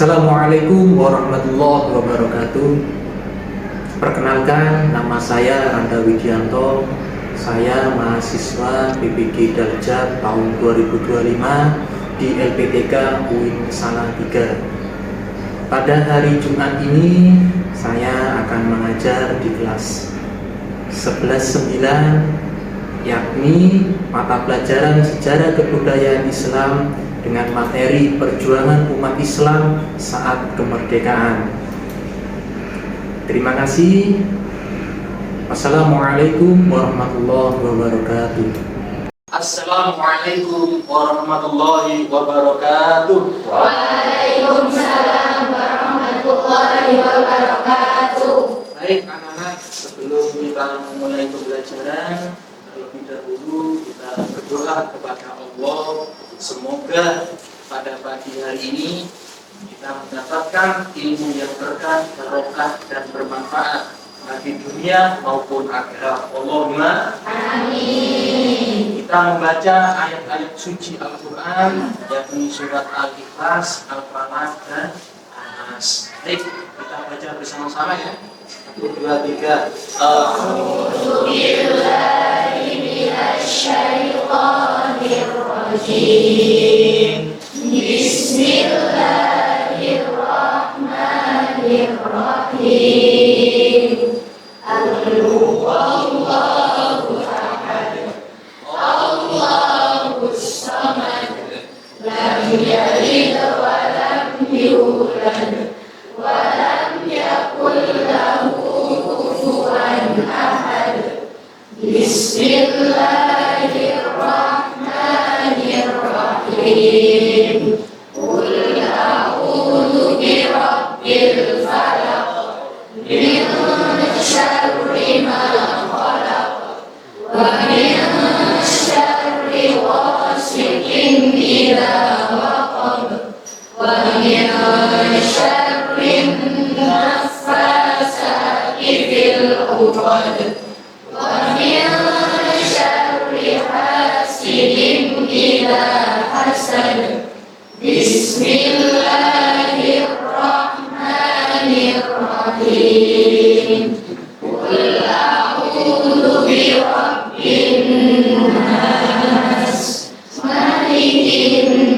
Assalamualaikum warahmatullahi wabarakatuh. Perkenalkan, nama saya Randa Widianto. Saya mahasiswa PPG Darjat tahun 2025 di LPTK UIN Salatiga. Pada hari Jumat ini saya akan mengajar di kelas 11-9, yakni mata pelajaran Sejarah Kebudayaan Islam dengan materi perjuangan umat Islam saat kemerdekaan. Terima kasih. Wassalamualaikum warahmatullahi wabarakatuh. Assalamualaikum warahmatullahi wabarakatuh. Waalaikumsalam warahmatullahi wabarakatuh. Baik anak-anak, sebelum kita memulai pembelajaran, terlebih dahulu kita berdoa kepada Allah. Semoga pada pagi hari ini kita mendapatkan ilmu yang berkah, barokah, dan bermanfaat bagi dunia maupun akhirat. Allahumma amin. Kita membaca ayat-ayat suci Al-Quran, yakni surat Al-Ikhlas, Al-Falaq, dan An-Nas. Baik, kita baca bersama-sama ya. 1, 2, 3. A'udzu billahi minasyaitonir rajim. Bismillahirrahmanirrahim. Allahu ahad, Allahus samad, lam yalid wa lam yulad wa lam yakul lahu kufuwan ahad. Bismillahirrahmanirrahim. Qul a'udzu birabbil falaq, min syarri ma khalaq, wa min syarri ghasiqin idza waqab, wa min syarri naffasati fil 'uqad, wa min syarri hasidin idza hasad. Bismillahirrahmanirrahim. Qul a'udzu birabbin nas, malikin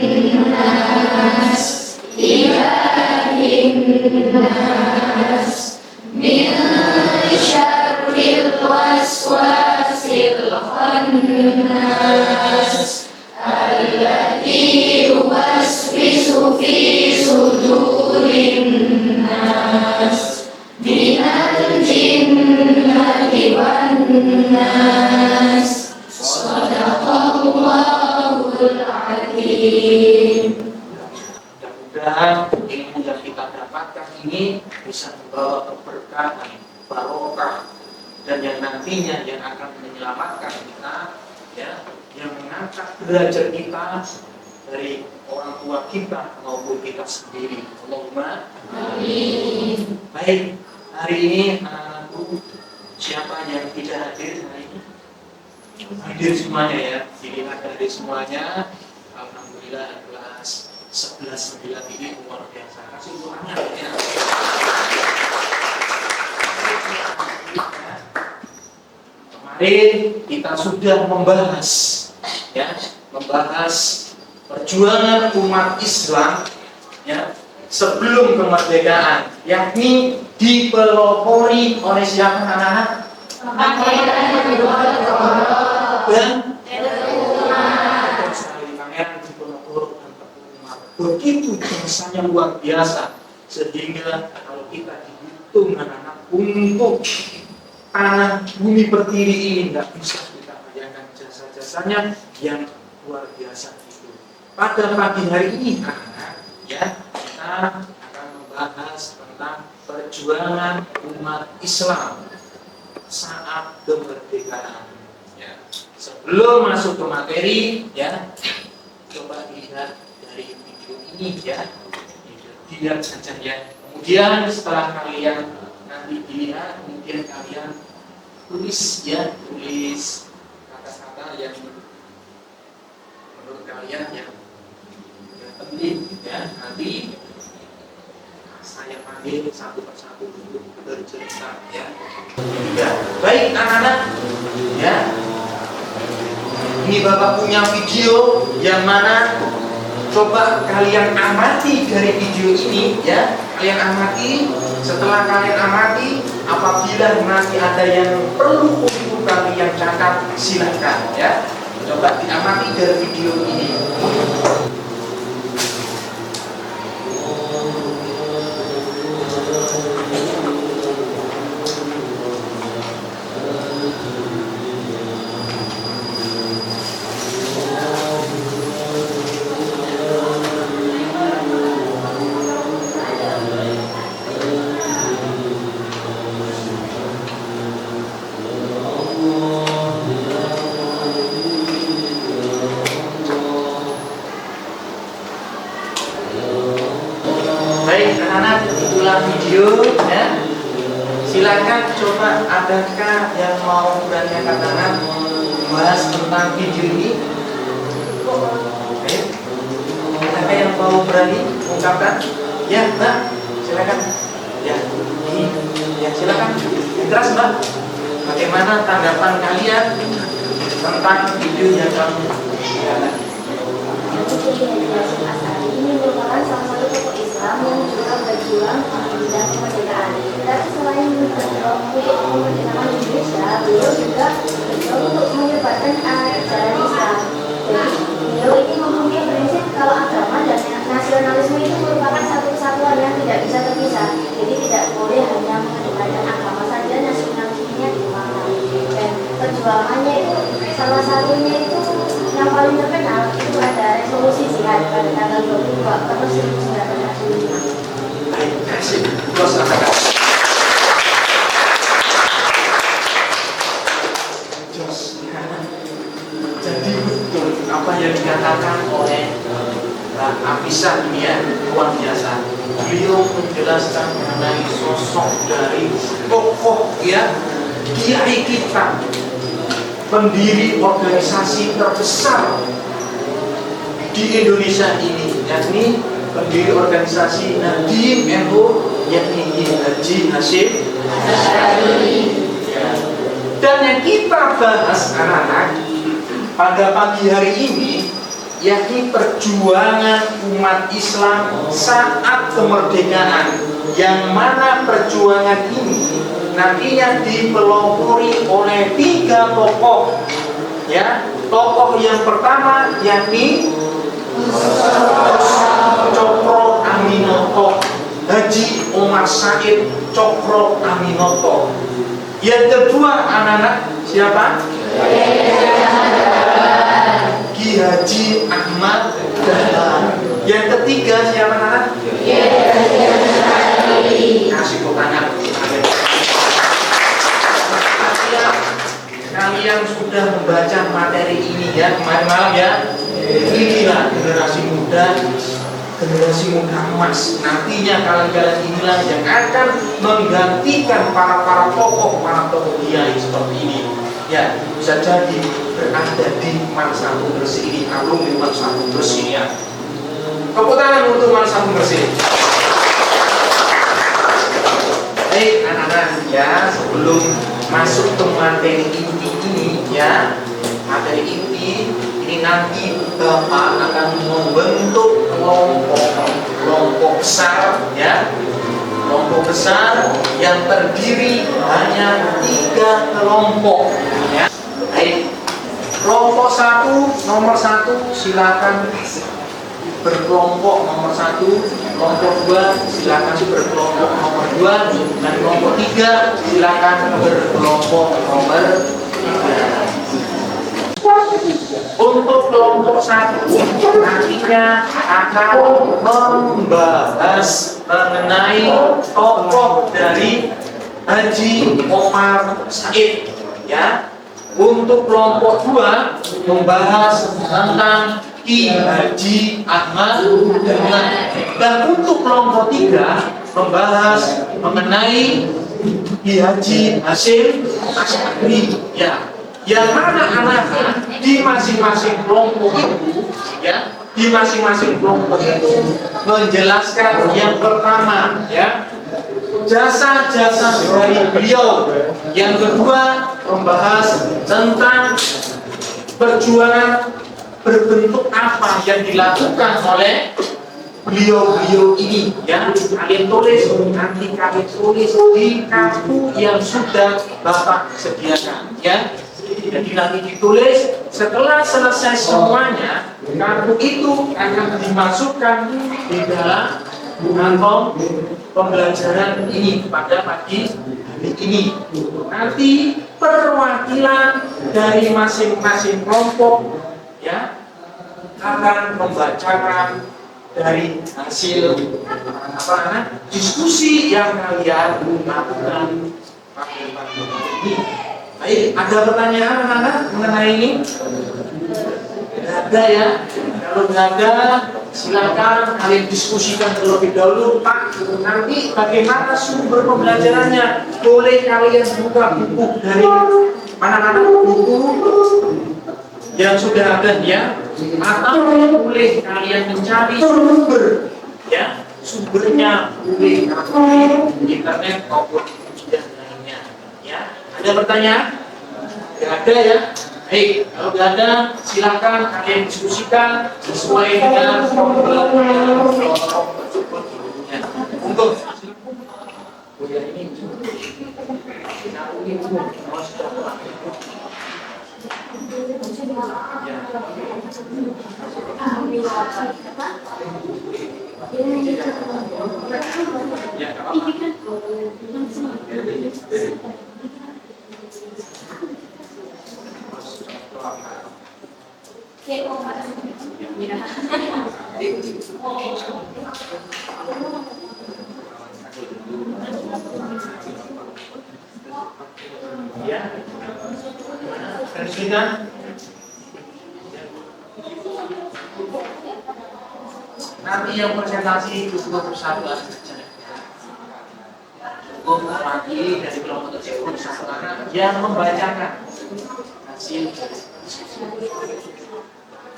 nas, ilahin nas, min syarril waswasil khannas, alladzi yuwaswisu fi sudurin nas, minal jinnati wan nas. Shadaqallahul adzim. Mudah-mudahan ilmu yang kita dapatkan ini bisa membawa keberkahan, barokah, dan yang nantinya yang akan menyelamatkan kita, ya, yang mengangkat derajat kita dari orang tua kita maupun kita sendiri. Allahumma Amin. baik. Hari ini anak-anakku, siapa yang tidak hadir hari ini? Hadir semuanya ya, dilihat dari semuanya. Alhamdulillah, kelas 11-9 ini luar biasa. Kasih doanya ya. Kemarin kita sudah membahas perjuangan umat Islam ya sebelum kemerdekaan, yakni dipelopori oleh siapa anak-anak? Pangeran Diponegoro Dan Pangeran Diponegoro dan Tengku Umar. begitu jasanya luar biasa, sehingga kalau kita dihitung anak-anak untuk tanah bumi pertiwi ini nggak bisa kita bayangkan jasa-jasanya yang luar biasa itu. Pada pagi hari ini anak-anak, ya, kita akan membahas tentang perjuangan umat Islam saat kemerdekaan. Ya. Sebelum masuk ke materi, ya, coba dilihat dari video ini, ya, dilihat saja, ya. Kemudian setelah kalian nanti dilihat, kemudian kalian tulis, ya, tulis kata-kata yang menurut kalian yang penting, ya. Nanti saya panggil satu persatu untuk bercerita, ya. Ya, baik anak-anak, ya. Ini Bapak punya video yang mana coba kalian amati dari video ini, ya. Kalian amati. Setelah kalian amati, apabila nanti ada yang perlu untuk kalian catat, silakan, ya. Coba diamati dari video ini. Baik anak-anak, itulah video, ya. Silakan coba, adakah yang mau berani angkat tangan membahas tentang video ini? Ayo. Adakah yang mau berani ungkapkan? Ya, Mbak, silakan. Ya, ini, ya, silakan. Keras, Mbak. Bagaimana tanggapan kalian tentang video yang kamu lihat? Ini merupakan salah satu tokoh Islam yang juga berjuang bidang kemerdekaan. Tapi selain berjuang untuk kemerdekaan Indonesia, beliau juga berjuang untuk menyebarkan ajaran Islam. Jadi beliau ini mempunyai prinsip kalau agama dan nasionalisme itu merupakan satu kesatuan yang tidak bisa terpisah. Jadi tidak boleh hanya mengedepankan agama saja, nasionalismenya dilupakan. Dan perjuangannya itu salah satunya itu yang paling terkenal itu ada resolusi jihad pada tanggal 22 Agustus 1945. Baik, kasih. Terus anak-anak. Jos. Jadi betul apa yang dikatakan oleh Mbak Afisah ini, ya, luar biasa. Beliau menjelaskan mengenai sosok dari tokoh, ya, kiai kita, pendiri organisasi terbesar di Indonesia ini, yakni pendiri organisasi Nahdien NU, yakni Haji Hasyim Asy'ari. Dan yang kita bahas anak-anak pada pagi hari ini, yakni perjuangan umat Islam saat kemerdekaan, yang mana perjuangan ini nantinya dipelopori oleh 3 tokoh, ya. Tokoh yang pertama yakni Cokro Aminoto, Haji Omar Said Cokro Aminoto. Yang kedua anak-anak siapa? Ki Haji Ahmad Dahlan. Yang ketiga siapa anak? Kasih tepuk tangan. Kalian sudah membaca materi ini, ya, kemarin malam, ya. Inilah generasi muda emas. Nantinya kalian inilah yang akan menggantikan para tokoh kiai seperti ini. Ya, bisa jadi berada di masa bersih ini, alumni masa bersih, ya. Tepuk tangan untuk masa bersih. Baik anak-anak, ya, sebelum masuk ke materi inti ini, ya, materi inti ini nanti Bapak akan membentuk kelompok besar, ya, kelompok besar yang terdiri hanya 3 kelompok, ya. Baik, kelompok 1, nomor 1, silakan berkelompok nomor 1, kelompok 2 silakan berkelompok nomor 2, dan kelompok 3 silakan berkelompok nomor 3. Untuk kelompok 1 nantinya akan membahas mengenai tokoh dari Haji Omar Said, ya. Untuk kelompok 2 membahas tentang Ki Haji Ahmad Dahlan, dan untuk kelompok 3 membahas mengenai Ki Haji Hasyim Asy'ari, ya. Yang mana anak-anak di masing-masing kelompok itu, ya, di masing-masing kelompok itu menjelaskan yang pertama, ya, jasa-jasa dari beliau. Yang kedua membahas tentang perjuangan berbentuk apa yang dilakukan oleh beliau-beliau ini, ya. Kalian tulis, nanti kalian tulis di kartu yang sudah Bapak sediakan, ya. Jadi nanti ditulis, setelah selesai semuanya, kartu itu akan dimasukkan di dalam kantong pembelajaran ini pada pagi hari ini. Nanti perwakilan dari masing-masing kelompok, ya, akan membacakan dari hasil diskusi yang kalian lakukan pada pagi ini. Baik, ada pertanyaan anak-anak mengenai ini? Tidak ada, ya. Kalau tidak ada, silakan kalian diskusikan terlebih dahulu. Pak, nanti bagaimana sumber pembelajarannya? Boleh kalian buka buku dari mana buku yang sudah ada, ya, atau boleh kalian mencari sumber, ya, sumbernya boleh kalian di internet maupun dan lainnya, ya. Ada pertanyaan? Tidak ada, ya. Baik, kalau tidak ada, silakan kalian diskusikan sesuai dengan pembelajaran tersebut. Ya. Untuk nanti yang presentasi cukup satu saja. Cukup mewakili dari kelompok tersebut satu anak yang membacakan hasil.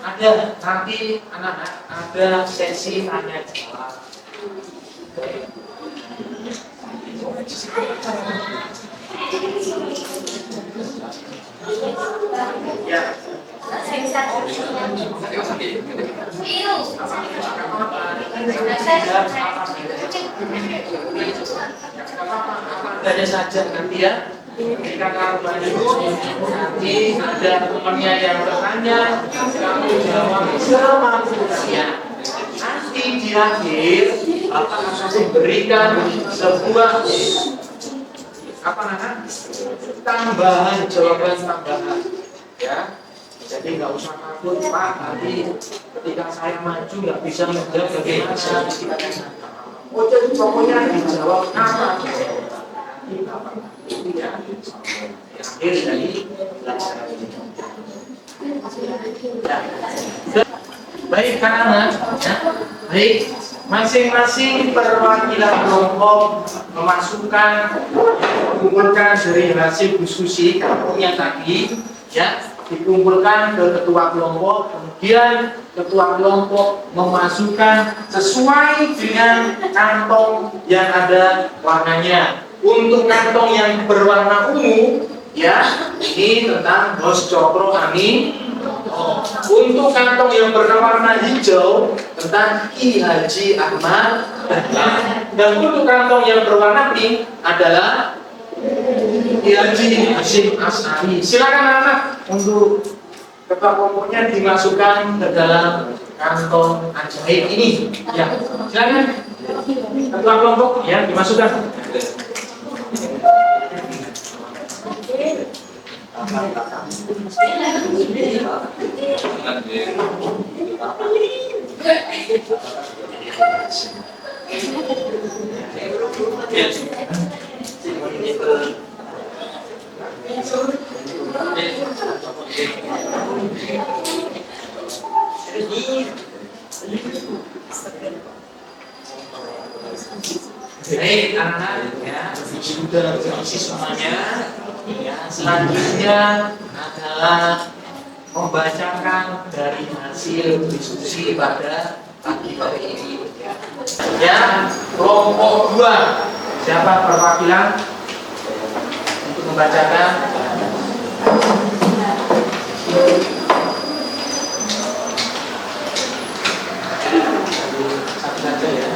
Ada nanti anak-anak ada sesi tanya jawab. Ya. Ada saja nanti, ya. Jika kamu nanti ada temannya yang bertanya, kamu jawab semampunya. Nanti di akhir akan diberikan sebuah tambahan, jawaban tambahan, ya. Jadi nggak usah takut, Pak, nanti ketika saya maju nggak bisa menjawab bagaimana. Oh, jadi pokoknya dijawab apa? Nanti Bapak ya, akhir dari pelajaran ini. Ya. Baik, anak-anak, ya. Baik, masing-masing perwakilan kelompok memasukkan, mengumpulkan dari hasil diskusi yang tadi, ya, dikumpulkan ke ketua kelompok, kemudian ketua kelompok memasukkan sesuai dengan kantong yang ada warnanya. Untuk kantong yang berwarna ungu, ya, ini tentang Bos Cokro Amin. Untuk kantong yang berwarna hijau tentang Ki Haji Ahmad Dahlan, dan untuk kantong yang berwarna pink adalah Ki Haji Hasyim Asy'ari. Silakan anak untuk ketua kelompoknya dimasukkan ke dalam kantong ajaib ini. Ya, silakan. Ketua kelompok ya dimasukkan. Baik anak-anak ya, sudah terisi semuanya. Ya, selanjutnya adalah membacakan dari hasil diskusi pada pagi hari ini. Ya, kelompok 2. Siapa perwakilan untuk membacakan? Satu saja ya.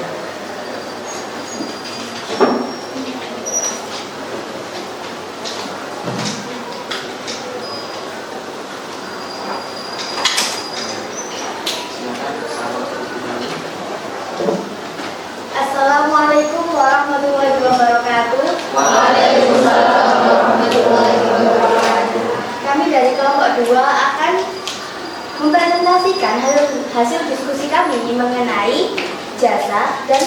Assalamualaikum warahmatullahi wabarakatuh. Waalaikumsalam warahmatullahi wabarakatuh. Kami dari kelompok 2 akan mempresentasikan hasil diskusi kami mengenai jasa dan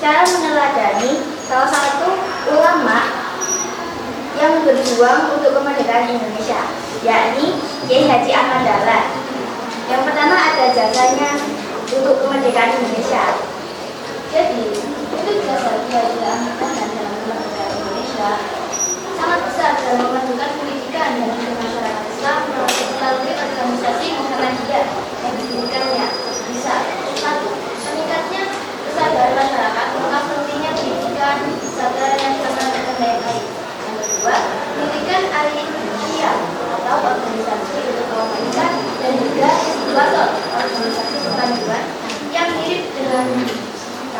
cara meneladani salah satu ulama yang berjuang untuk kemerdekaan Indonesia, yakni Kiai Haji Ahmad Dahlan. Yang pertama ada jasanya untuk kemerdekaan Indonesia. Jadi, itu jasa Kiai Ahmad Dahlan dalam kemerdekaan Indonesia sangat besar dalam memajukan pendidikan dan masyarakat Islam melalui organisasi Muhammadiyah yang didirikannya. Bisa, satu, meningkatnya kesadaran masyarakat tentang pentingnya pendidikan, kesadaran yang dilaksanakan dengan baik. Yang kedua, mendirikan aliansi sosial atau organisasi untuk kaum wanita dan juga istiqlal organisasi kepanjuan yang mirip dengan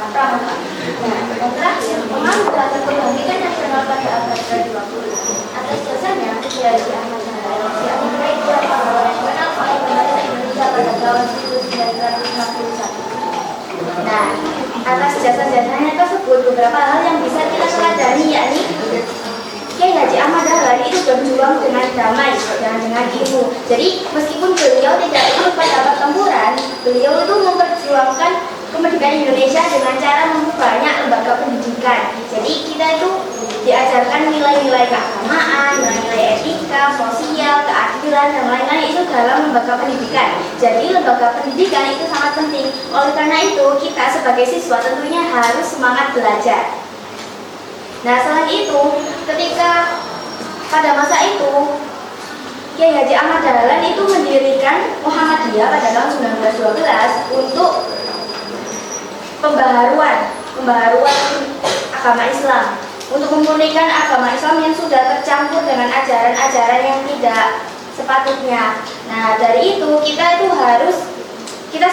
Pramuka. Nah, yang terakhir, membangun gerakan kebangkitan nasional pada abad ke-20. Atas dasarnya, Kiai Haji Ahmad Dahlan siap meraih gelar pahlawan nasional oleh pemerintah Indonesia pada tahun 1951. Nah, atas jasa-jasanya tersebut beberapa hal yang bisa kita teladani, yakni Kiai Haji Ahmad Dahlan itu berjuang dengan damai dan dengan ilmu. Jadi meskipun beliau tidak ikut pada pertempuran, beliau itu memperjuangkan kemerdekaan Indonesia dengan cara memperbanyak lembaga pendidikan. Jadi kita itu diajarkan nilai-nilai keagamaan, nilai-nilai etika, sosial, keadilan, dan lain-lain itu dalam lembaga pendidikan. Jadi lembaga pendidikan itu sangat penting. Oleh karena itu kita sebagai siswa tentunya harus semangat belajar. Nah, selain itu, ketika pada masa itu Kiai Haji Ahmad Dahlan itu mendirikan Muhammadiyah pada tahun 1912 untuk pembaharuan agama Islam, untuk memulihkan agama Islam yang sudah tercampur dengan ajaran-ajaran yang tidak sepatutnya. Nah, dari itu kita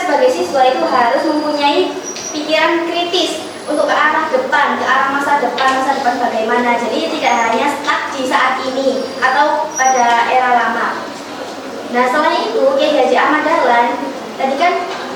sebagai siswa itu harus mempunyai pikiran kritis untuk ke arah depan, ke arah masa depan bagaimana. Jadi tidak hanya stuck di saat ini atau pada era lama. Nah, selain itu Kiai Haji Ahmad Dahlan tadi kan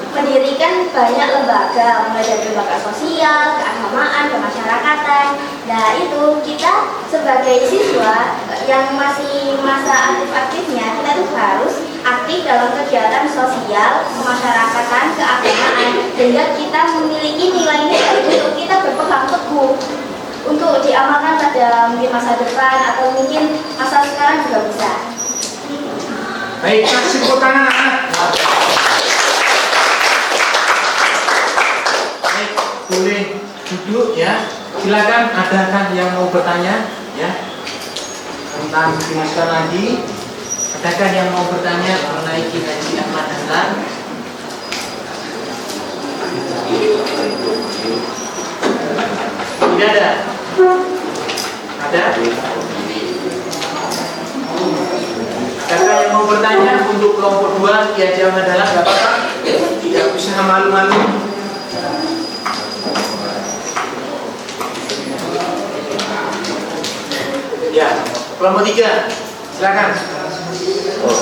mendirikan banyak lembaga, mulai dari lembaga sosial, keagamaan, kemasyarakatan. Nah, itu kita sebagai siswa yang masih masa aktif-aktifnya, kita tuh harus aktif dalam kegiatan sosial, kemasyarakatan, keagamaan, sehingga kita memiliki nilai-nilai untuk kita berpegang teguh untuk diamalkan pada mungkin masa depan atau mungkin masa sekarang juga bisa. Baik, kasih tepuk tangan anak-anak. Baik, boleh duduk ya. Silakan, adakah yang mau bertanya ya tentang dimasukkan lagi? Adakah yang mau bertanya mengenai Kiai Haji Ahmad Dahlan? Tidak ada. Ada? Adakah yang mau bertanya untuk kelompok 2 Kiai Haji Ahmad Dahlan? Gak apa-apa. Tidak usah malu-malu. Ya, kelompok 3, silakan.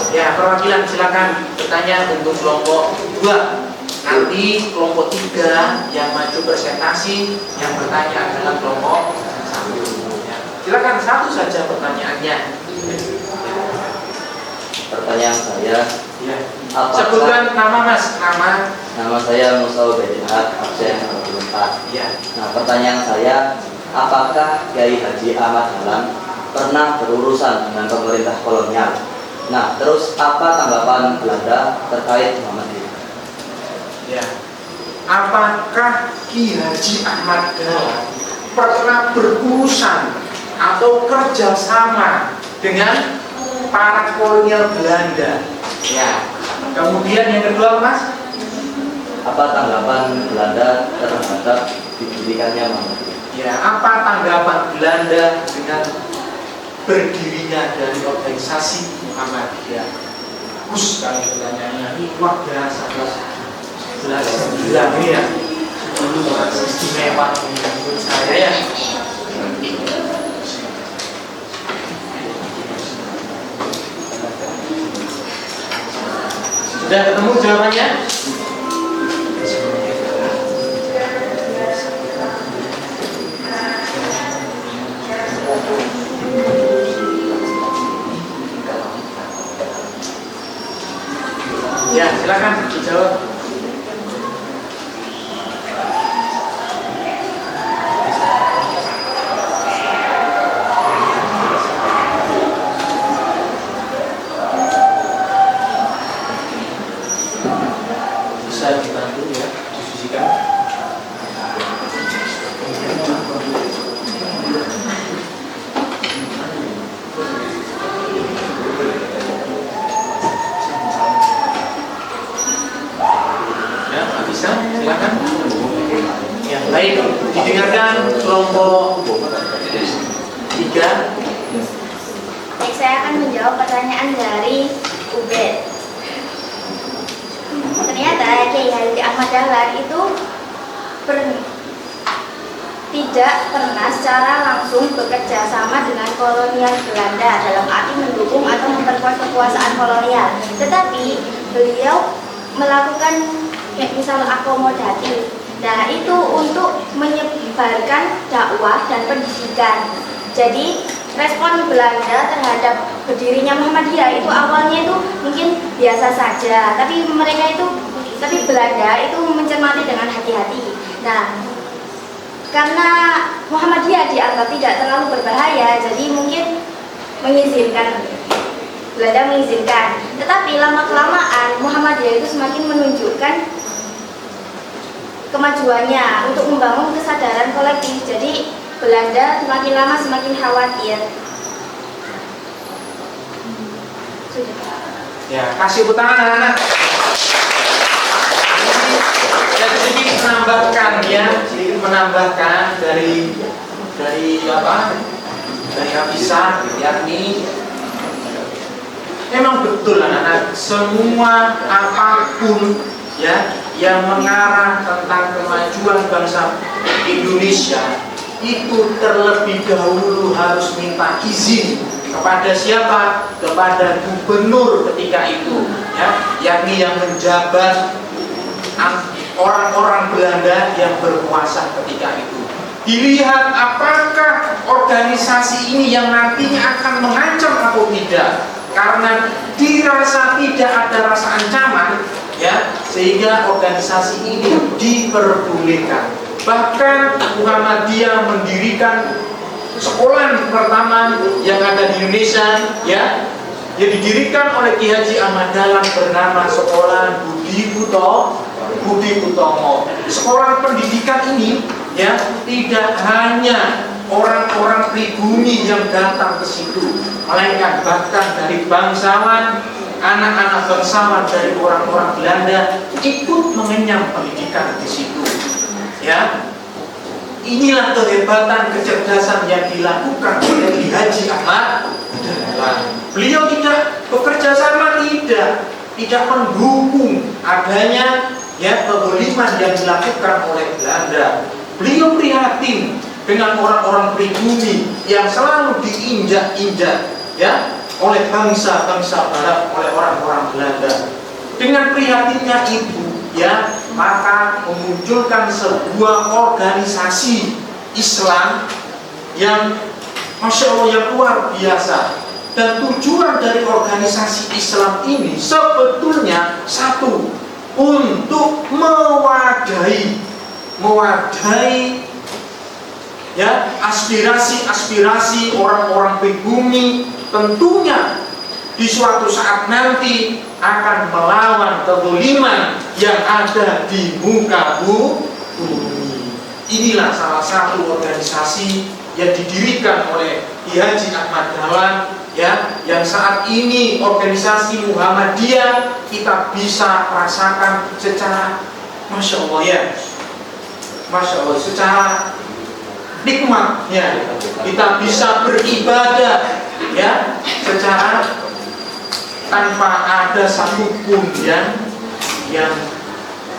Ya, perwakilan silakan bertanya untuk kelompok 2. Nanti kelompok 3 yang maju presentasi, yang bertanya adalah kelompok 1. Ya. Silakan satu saja pertanyaannya. Pertanyaan saya, Ya. apakah Sebutkan nama Mas, nama saya Musa Ubedillah, absen 24. Ya. Nah, pertanyaan saya, apakah Kiai Haji Ahmad Dahlan pernah berurusan dengan pemerintah kolonial? Nah, terus apa tanggapan Belanda terkait Muhammadiyah? Ya. Apakah Ki Haji Ahmad Dahlan pernah berurusan atau kerjasama dengan para kolonial Belanda? Ya. Kemudian yang kedua, Mas, Apa tanggapan Belanda terhadap didirikannya Muhammadiyah? ya, apa tanggapan Belanda dengan berdirinya dari organisasi Muhammadiyah? Bagus sekali pertanyaannya, ini luar biasa. Jelas bilang ini ya, dulu orang istimewa menurut saya ya. Sudah ketemu jawabannya? Ya, silakan dijawab. Bisa dibantu ya, diskusikan. Ya, bisa, silakan. Ya, baik, didengarkan kelompok 3. Baik, saya akan menjawab pertanyaan dari Ubed. Ternyata Kiai Haji Ahmad Dahlan itu tidak pernah secara langsung bekerja sama dengan kolonial Belanda dalam arti mendukung atau memperkuat kekuasaan kolonial. Tetapi beliau melakukan misal akomodatif. Nah, itu untuk menyebarkan dakwah dan pendidikan. Jadi respon Belanda terhadap berdirinya Muhammadiyah itu awalnya itu mungkin biasa saja, tapi Belanda itu mencermati dengan hati-hati. Nah, karena Muhammadiyah dianggap tidak terlalu berbahaya, jadi mungkin Belanda mengizinkan. Tetapi lama-kelamaan Muhammadiyah itu semakin menunjukkan kemajuannya untuk membangun kesadaran kolektif. Jadi Belanda semakin lama semakin khawatir. Sudah. Ya, kasih tepuk tangan anak-anak. Jadi sedikit menambahkan dari Hafisan, yakni memang betul anak-anak, semua apapun ya yang mengarah tentang kemajuan bangsa Indonesia itu terlebih dahulu harus minta izin kepada siapa? Kepada gubernur ketika itu, ya, yakni yang menjabat orang-orang Belanda yang berkuasa ketika itu. Dilihat apakah organisasi ini yang nantinya akan mengancam atau tidak. Karena dirasa tidak ada rasa ancaman, ya, sehingga organisasi ini diperbolehkan. Bahkan Muhammadiyah mendirikan sekolah pertama yang ada di Indonesia, ya, yang didirikan oleh Ki Haji Ahmad Dahlan bernama Sekolah Budi Utomo. Sekolah pendidikan ini, ya, tidak hanya orang-orang pribumi yang datang ke situ, melainkan bahkan dari bangsawan, anak-anak bangsawan dari orang-orang Belanda ikut mengenyam pendidikan di situ. Ya, inilah kehebatan kecerdasan yang dilakukan oleh Ki Haji Ahmad Dahlan. Beliau tidak bekerja sama, tidak mendukung adanya ya kezaliman yang dilakukan oleh Belanda. Beliau prihatin dengan orang-orang pribumi yang selalu diinjak-injak ya oleh bangsa-bangsa barat, oleh orang-orang Belanda. Dengan prihatinnya itu, ya, maka memunculkan sebuah organisasi Islam yang Masya Allah yang luar biasa. Dan tujuan dari organisasi Islam ini sebetulnya satu, untuk mewadahi ya aspirasi orang-orang pribumi, tentunya di suatu saat nanti akan melawan kezaliman yang ada di muka bumi. Inilah salah satu organisasi yang didirikan oleh Ki Haji Ahmad Dahlan, ya, yang saat ini organisasi Muhammadiyah kita bisa rasakan secara Masya Allah ya, Masya Allah, secara nikmat ya, kita bisa beribadah ya secara tanpa ada satupun yang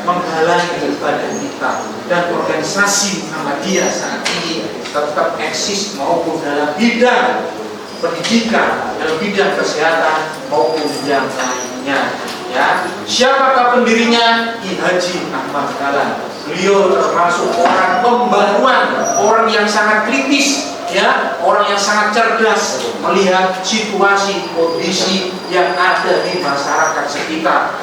menghalangi ibadah kita. Dan organisasi Muhammadiyah saat ini tetap eksis maupun dalam bidang pendidikan, dalam bidang kesehatan maupun yang lainnya. Ya, siapakah pendirinya? Ki Haji Ahmad Dahlan. Beliau termasuk orang pembaruan, orang yang sangat kritis, ya, orang yang sangat cerdas melihat situasi kondisi yang ada di masyarakat sekitar.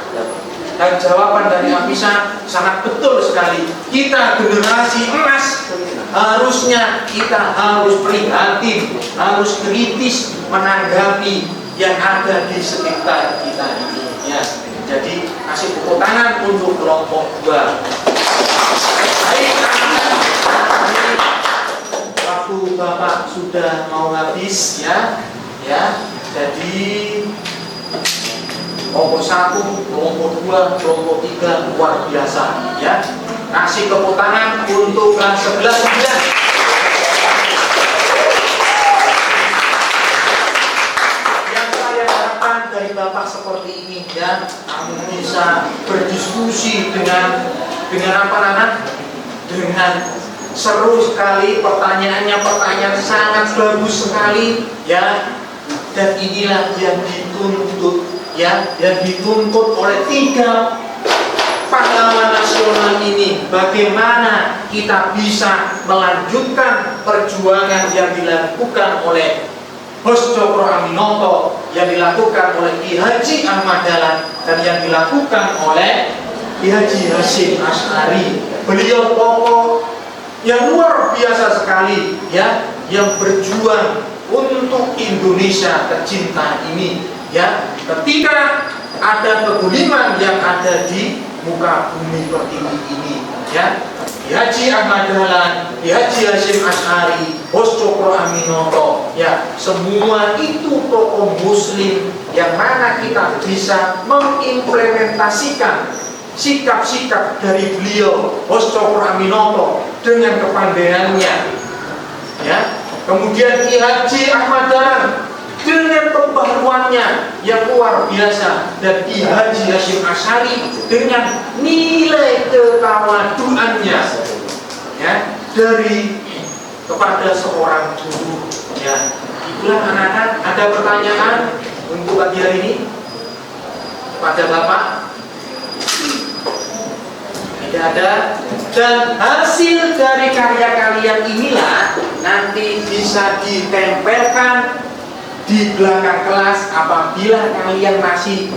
Dan jawaban dari Afisa sangat betul sekali. Kita generasi emas, harusnya kita harus prihatin, harus kritis menanggapi yang ada di sekitar kita ini. Ya, jadi kasih tepuk tangan untuk kelompok 2. Baik, waktu Bapak sudah mau habis ya. Jadi kelompok 1, kelompok 2, kelompok 3 luar biasa ya. Kasih tepuk tangan untuk kelas 11 ya. Yang saya harapkan dari Bapak seperti ini ya, kamu bisa berdiskusi dengan apa anak? Dengan seru sekali pertanyaannya, pertanyaan sangat bagus sekali ya. Dan inilah yang dituntut ya, yang dituntut oleh 3 pahlawan nasional ini. Bagaimana kita bisa melanjutkan perjuangan yang dilakukan oleh Bos Cokro Aminoto, yang dilakukan oleh Ki Haji Ahmad Dahlan, dan yang dilakukan oleh Ki Haji Hasyim Asy'ari. Beliau tokoh yang luar biasa sekali ya, yang berjuang untuk Indonesia tercinta ini ya. Ketika ada keguliman yang ada di muka bumi pertiwi ini ya, Ki Haji Ahmad Dahlan, Ki Haji Hasyim Asy'ari, Bos Cokro Aminoto ya, semua itu tokoh muslim yang mana kita bisa mengimplementasikan sikap-sikap dari beliau Bos Cokro Aminoto dengan kepandaiannya ya. Kemudian Ki Haji Ahmad Dahlan dengan pembaruannya yang luar biasa, dan Ki Haji Hasyim Asy'ari dengan nilai ketawaduannya ya, dari kepada seorang guru ya. Itulah anak-anak, ada pertanyaan untuk pagi hari ini kepada Bapak? Tidak ada. Dan hasil dari karya kalian inilah nanti bisa ditempelkan di belakang kelas. Apabila kalian masih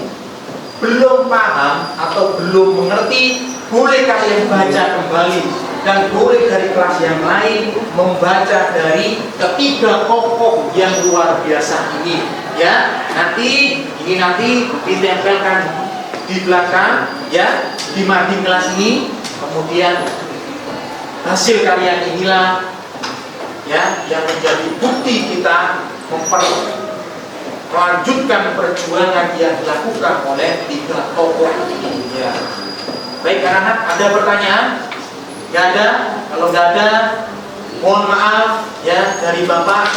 belum paham atau belum mengerti, boleh kalian baca kembali, dan boleh dari kelas yang lain membaca dari ketiga tokoh yang luar biasa ini ya. Nanti ditempelkan di belakang ya, di mading kelas ini. Kemudian hasil karya inilah ya yang menjadi bukti kita melanjutkan perjuangan yang dilakukan oleh 3 tokoh ini ya. Baik anak-anak, ada pertanyaan? Gak ada? Kalau gak ada, mohon maaf ya dari Bapak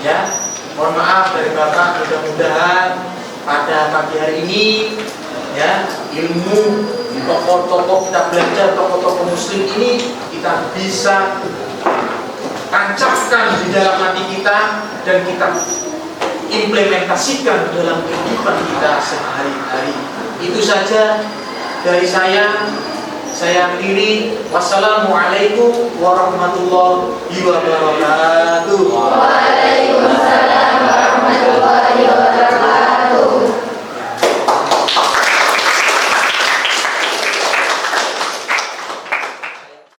ya, mohon maaf dari Bapak. Mudah-mudahan pada pagi hari ini ya, ilmu tokoh-tokoh kita belajar, tokoh-tokoh muslim ini kita bisa tancapkan di dalam hati kita, dan kita implementasikan dalam kehidupan kita sehari-hari. Itu saja. dari saya akhiri. Wassalamualaikum warahmatullahi wabarakatuh.